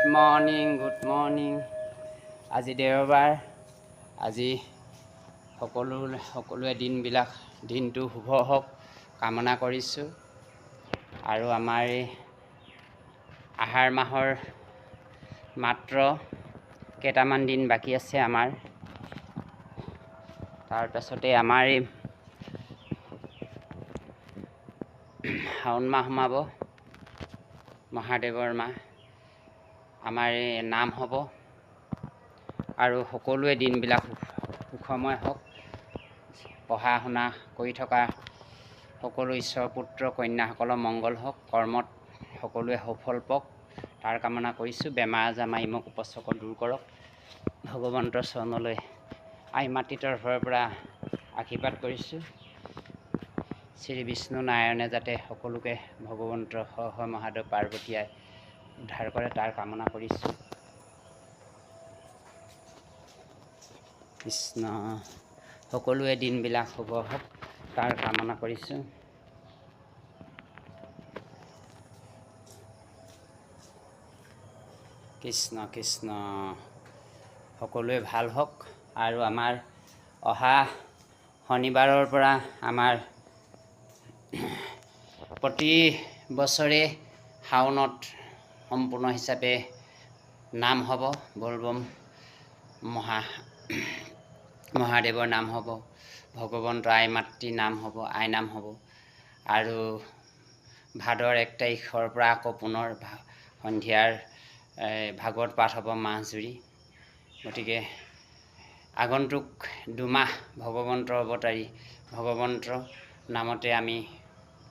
Good morning. আজি দেওবাৰ। আজি সকলোৱে দিনটো শুভ হওক কামনা কৰিছোঁ। আৰু আমাৰ এই আহাৰ মাহৰ মাত্ৰ কেইটামান দিন বাকী আছে আমাৰ। তাৰপাছতে আমাৰ এই শাওণ মাহ সোমাব, মহাদেৱৰ মাহ। আমাৰ এই নাম হ'ব আৰু সকলোৱে দিনবিলাক সুখময় হওক। পঢ়া শুনা কৰি থকা সকলো ঈশ্বৰৰ পুত্ৰ কন্যাসকলৰ মংগল হওক, কৰ্মত সকলোৱে সফল পাওক তাৰ কামনা কৰিছোঁ। বেমাৰ আজাৰ মাৰি মোক উপচক দূৰ কৰক। ভগৱন্তৰ চৰণলৈ আই মাতৃ তৰফৰ পৰা আশীৰ্বাদ কৰিছোঁ। শ্ৰী বিষ্ণু নাৰায়ণে যাতে সকলোকে ভগৱন্তৰ মহাদেৱ পাৰ্বতীয়ে উদ্ধাৰ কৰে তাৰ কামনা কৰিছোঁ। কৃষ্ণ। সকলোৱে দিনবিলাক শুভ হওক তাৰ কামনা কৰিছোঁ। কৃষ্ণ কৃষ্ণ। সকলোৱে ভাল হওক। আৰু আমাৰ অহা শনিবাৰৰ পৰা আমাৰ প্ৰতি বছৰে শাওণত সম্পূৰ্ণ হিচাপে নাম হ'ব। বলবম মহাদেৱৰ নাম হ'ব, ভগৱন্ত আই মাতৃ নাম হ'ব, আই নাম হ'ব। আৰু ভাদৰ 1 তাৰিখৰ পৰা আকৌ পুনৰ সন্ধিয়াৰ ভাগৱত পাঠ হ'ব মাহজুৰি। গতিকে আগন্তুক দুমাহ ভগৱন্তৰ অৱতাৰী ভগৱন্তৰ নামতে আমি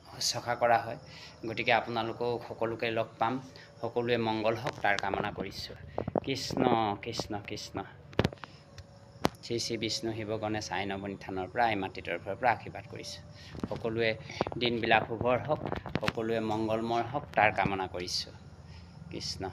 শুশ্ৰূষা কৰা হয়। গতিকে আপোনালোকেও সকলোকে লগ পাম। সকলোৱে মংগল হওক তাৰ কামনা কৰিছোঁ। কৃষ্ণ কৃষ্ণ কৃষ্ণ। শ্ৰী শ্ৰী বিষ্ণু শিৱ গণেশ আই নৱনী থানৰ পৰা আই মাতৃ তৰফৰ পৰা আশীৰ্বাদ কৰিছোঁ। সকলোৱে দিনবিলাক শুভৰ হওক, সকলোৱে মংগলময় হওক তাৰ কামনা কৰিছোঁ। কৃষ্ণ।